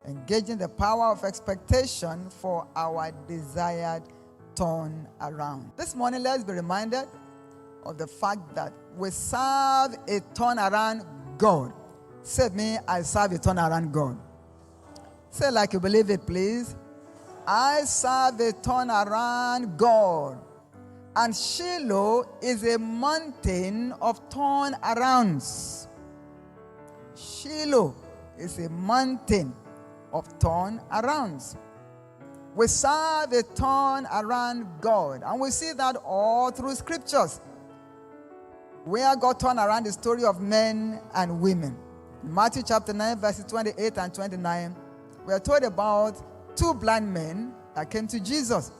Engaging the power of expectation for our desired turn around. This morning, let's be reminded of the fact that we serve a turnaround God. Say with me, I serve a turnaround God. Say like you believe it, please. I serve a turnaround God. And Shiloh is a mountain of turnarounds. Shiloh is a mountain of turnarounds. We serve a turnaround God. And we see that all through scriptures, where God turned around the story of men and women. In Matthew chapter 9, verses 28 and 29, we are told about two blind men that came to Jesus.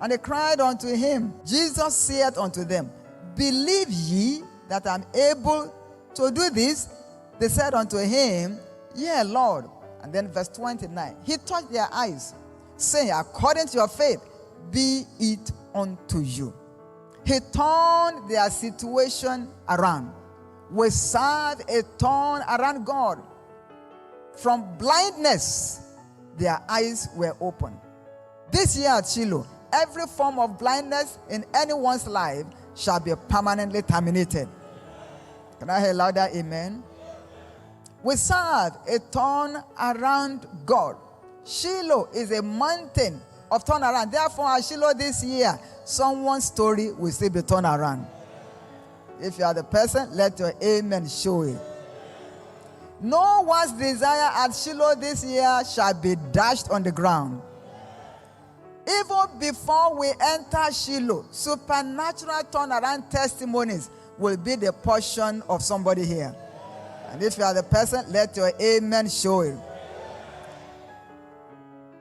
And they cried unto him. Jesus said unto them, Believe ye that I am able to do this? They said unto him, Yea, Lord. And then verse 29, he touched their eyes, saying, According to your faith, be it unto you. He turned their situation around. We serve a turn around God. From blindness, their eyes were opened. This year at Shiloh, every form of blindness in anyone's life shall be permanently terminated. Can I hear louder? Amen. We serve a turn around God. Shiloh is a mountain of turnaround. Therefore, at Shiloh this year, someone's story will still be turned around. If you are the person, let your amen show it. No one's desire at Shiloh this year shall be dashed on the ground. Even before we enter Shiloh, supernatural turnaround testimonies will be the portion of somebody here. And if you are the person, let your amen show it.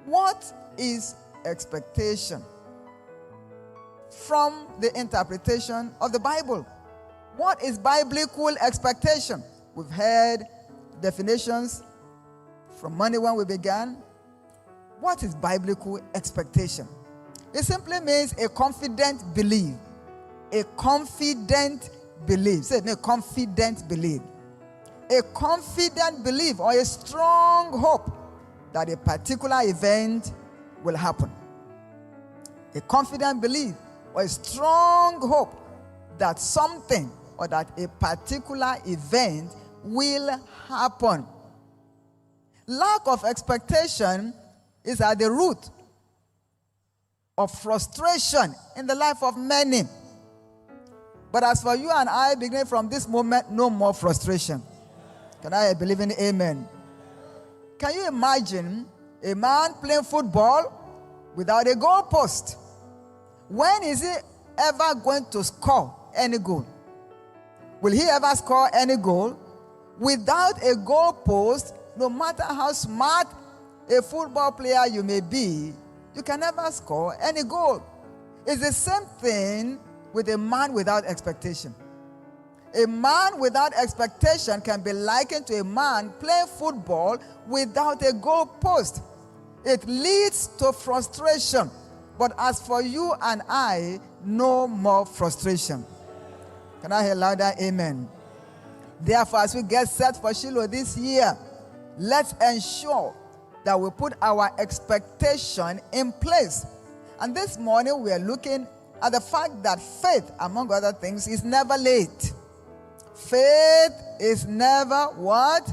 What is expectation? From the interpretation of the Bible. What is biblical expectation? We've heard definitions from Monday when we began. What is biblical expectation? It simply means a confident belief. A confident belief. Say it, a confident belief. A confident belief or a strong hope that a particular event will happen. A confident belief or a strong hope that something or that a particular event will happen. Lack of expectation is at the root of frustration in the life of many. But as for you and I, beginning from this moment, no more frustration. Can I believe in amen? Can you imagine a man playing football without a goal post? When is he ever going to score any goal? Will he ever score any goal? Without a goal post, no matter how smart a football player you may be, you can never score any goal. It's the same thing with a man without expectation. A man without expectation can be likened to a man playing football without a goal post. It leads to frustration. But as for you and I, no more frustration. Can I hear louder? Amen. Therefore, as we get set for Shiloh this year, let's ensure that we put our expectation in place. And this morning, we are looking at the fact that faith, among other things, is never late. Faith is never what?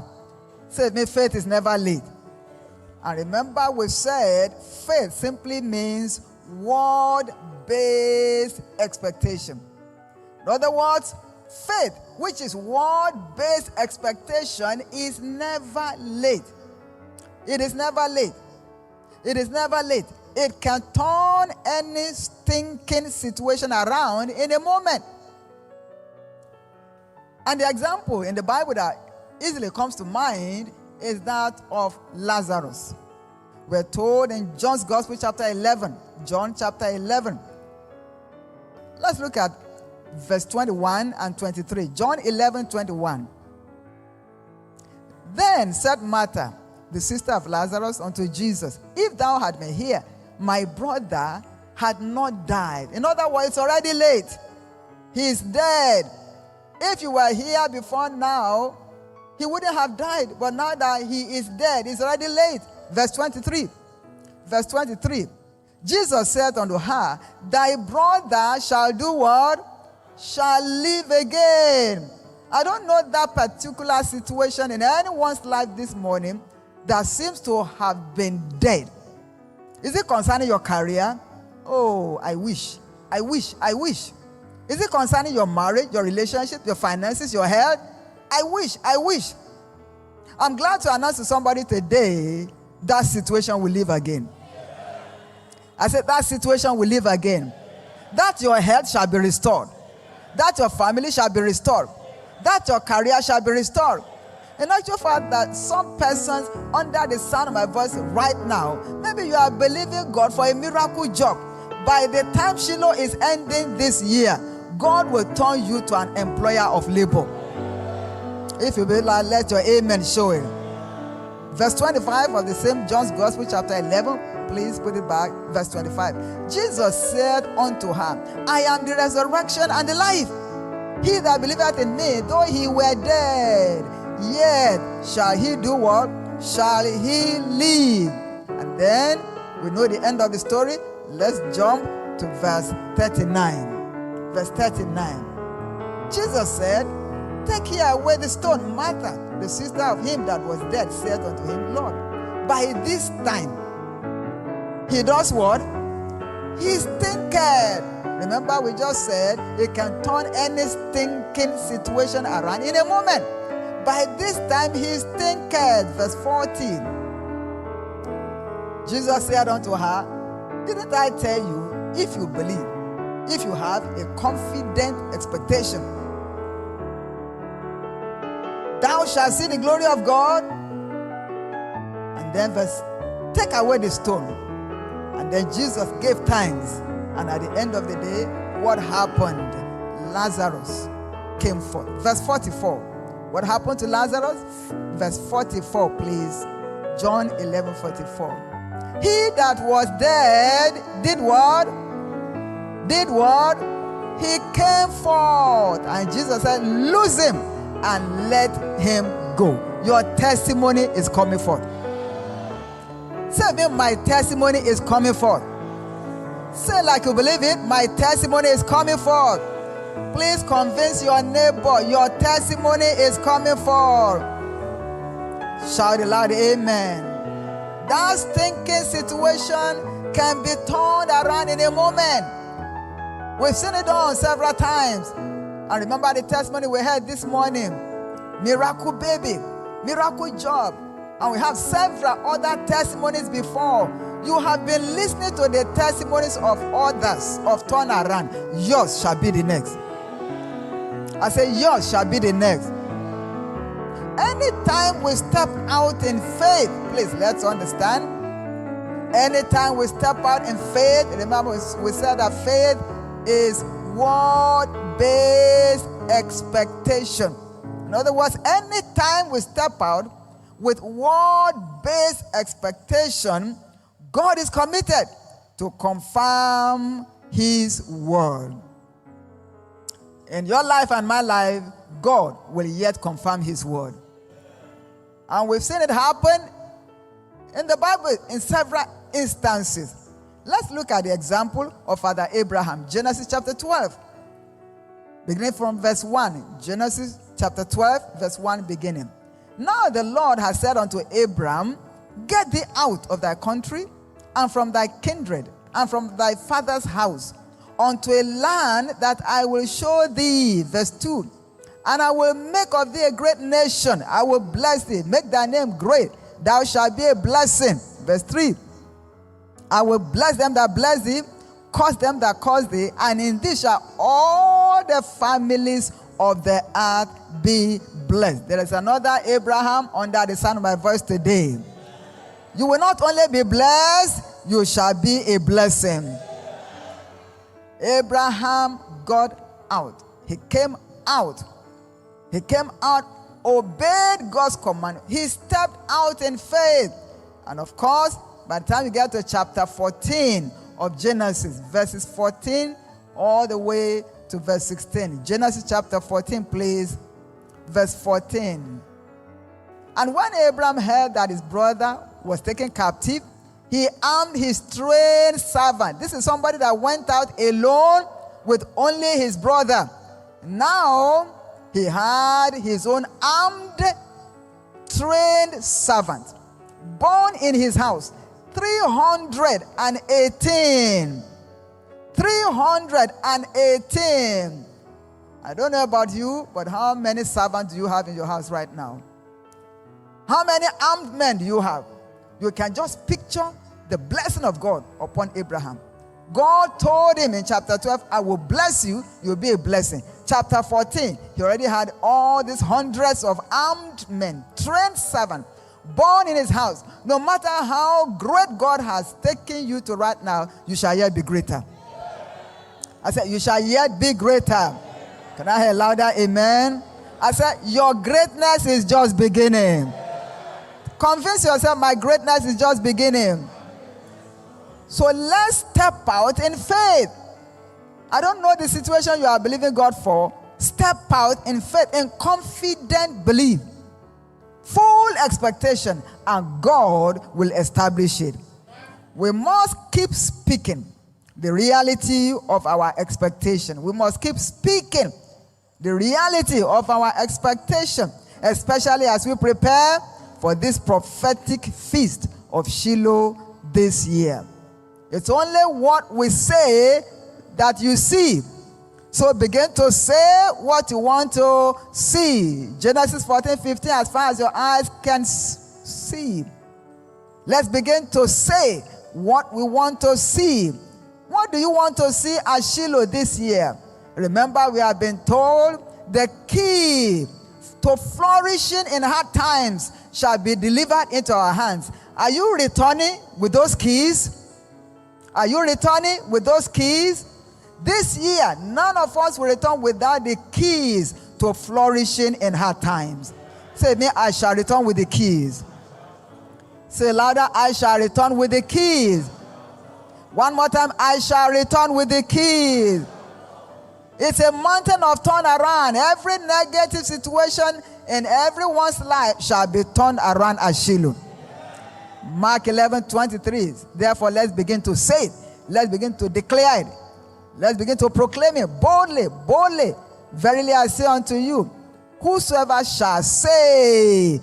Say me, faith is never late. And remember we said faith simply means word-based expectation. In other words, faith, which is word-based expectation, is never late. It is never late. It is never late. It can turn any stinking situation around in a moment. And the example in the Bible that easily comes to mind is that of Lazarus. We're told in John's Gospel chapter 11. John chapter 11. Let's look at verse 21 and 23. John 11:21. Then said Martha, the sister of Lazarus, unto Jesus, If thou had been here, my brother had not died. In other words, it's already late. He is dead. If you were here before now, he wouldn't have died. But now that he is dead, it's already late. Verse 23. Verse 23. Jesus said unto her, thy brother shall do what? Shall live again. I don't know that particular situation in anyone's life this morning that seems to have been dead. Is it concerning your career? Oh, I wish. Is it concerning your marriage, your relationship, your finances, your health? I wish. I'm glad to announce to somebody today that situation will live again. I said that situation will live again. That your health shall be restored. That your family shall be restored. That your career shall be restored. In actual fact, that some persons under the sound of my voice right now, maybe you are believing God for a miracle job. By the time Shiloh is ending this year, God will turn you to an employer of labor. If you believe, let your amen show it. Verse 25 of the same John's Gospel, chapter 11. Please put it back. Verse 25. Jesus said unto her, I am the resurrection and the life. He that believeth in me, though he were dead, yet shall he do what? Shall he live? And then we know the end of the story. Let's jump to verse 39. Verse 39. Jesus said, take here away the stone. Martha, the sister of him that was dead, said unto him, Lord, by this time, he does what? He stinketh. Remember, we just said he can turn any stinking situation around in a moment. By this time, he stinketh. Verse 14. Jesus said unto her, didn't I tell you, if you believe, if you have a confident expectation, thou shalt see the glory of God. And then take away the stone. And then Jesus gave thanks. And at the end of the day, what happened? Lazarus came forth. Verse 44. What happened to Lazarus? Verse 44, please. John 11:44. He that was dead did what? Did what? He came forth. And Jesus said, loose him and let him go. Your testimony is coming forth. Say me, my testimony is coming forth. Say like you believe it, my testimony is coming forth. Please convince your neighbor, your testimony is coming forth. Shout it loud, amen. That stinking situation can be turned around in a moment. We've seen it done several times. And remember the testimony we had this morning. Miracle baby, miracle job. And we have several other testimonies before. You have been listening to the testimonies of others of turnaround. Yours shall be the next. I say yours shall be the next. Anytime we step out in faith, please let's understand. Anytime we step out in faith, remember we said that faith is word-based expectation. In other words, anytime we step out with word-based expectation, God is committed to confirm his word. In your life and my life, God will yet confirm his word. And we've seen it happen in the Bible in several instances. Let's look at the example of Father Abraham. Genesis chapter 12. Beginning from verse 1. Genesis chapter 12, verse 1 beginning. Now the Lord has said unto Abram, get thee out of thy country, and from thy kindred, and from thy father's house, unto a land that I will show thee. Verse 2. And I will make of thee a great nation. I will bless thee, make thy name great. Thou shalt be a blessing. Verse 3. I will bless them that bless thee, curse them that curse thee, and in thee shall all the families of the earth be blessed. There is another Abraham under the sound of my voice today. You will not only be blessed, you shall be a blessing. Abraham got out. He came out. He came out, obeyed God's command. He stepped out in faith. And of course, by the time you get to chapter 14 of Genesis, verses 14 all the way to verse 16. Genesis chapter 14, please. Verse 14. And when Abraham heard that his brother was taken captive, he armed his trained servant. This is somebody that went out alone with only his brother. Now he had his own armed, trained servant, born in his house, 318. 318. I don't know about you, but how many servants do you have in your house right now? How many armed men do you have? You can just picture the blessing of God upon Abraham. God told him in chapter 12, I will bless you, you'll be a blessing. Chapter 14, he already had all these hundreds of armed men, trained servants, born in his house. No matter how great God has taken you to right now, you shall yet be greater. I said, you shall yet be greater. Can I hear louder? Amen. I said, your greatness is just beginning. Convince yourself, my greatness is just beginning. So let's step out in faith. I don't know the situation you are believing God for. Step out in faith, in confident belief, full expectation, and God will establish it. We must keep speaking the reality of our expectation. We must keep speaking the reality of our expectation, especially as we prepare for this prophetic feast of Shiloh this year. It's only what we say that you see. So begin to say what you want to see. Genesis 14:15, as far as your eyes can see. Let's begin to say what we want to see. What do you want to see at Shiloh this year? Remember, we have been told the key to flourishing in hard times shall be delivered into our hands. Are you returning with those keys? Are you returning with those keys? This year, none of us will return without the keys to flourishing in hard times. Say me, I shall return with the keys. Say louder, I shall return with the keys. One more time, I shall return with the keys. It's a mountain of turnaround. Every negative situation in everyone's life shall be turned around at Shiloh. Mark 11:23. Therefore, let's begin to say it. Let's begin to declare it. Let's begin to proclaim it boldly, boldly. Verily I say unto you, whosoever shall say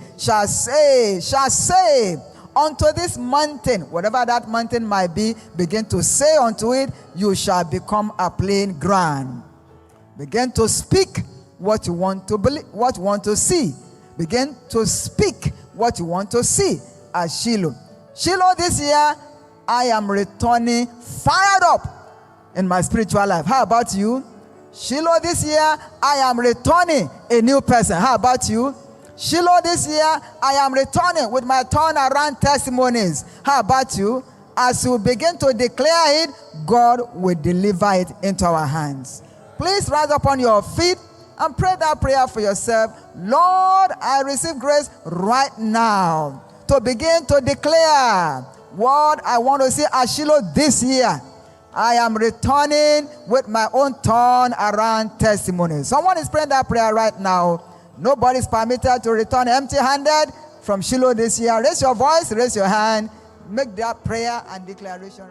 unto this mountain, whatever that mountain might be, begin to say unto it, you shall become a plain ground. Begin to speak what you want to believe, what you want to see. Begin to speak what you want to see at Shiloh. Shiloh, this year, I am returning fired up in my spiritual life. How about you? Shiloh, this year, I am returning a new person. How about you? Shiloh, this year, I am returning with my turnaround testimonies. How about you? As you begin to declare it, God will deliver it into our hands. Please rise up on your feet and pray that prayer for yourself. Lord, I receive grace right now to begin to declare what I want to see at Shiloh this year. I am returning with my own turnaround testimony. Someone is praying that prayer right now. Nobody is permitted to return empty-handed from Shiloh this year. Raise your voice, raise your hand. Make that prayer and declaration.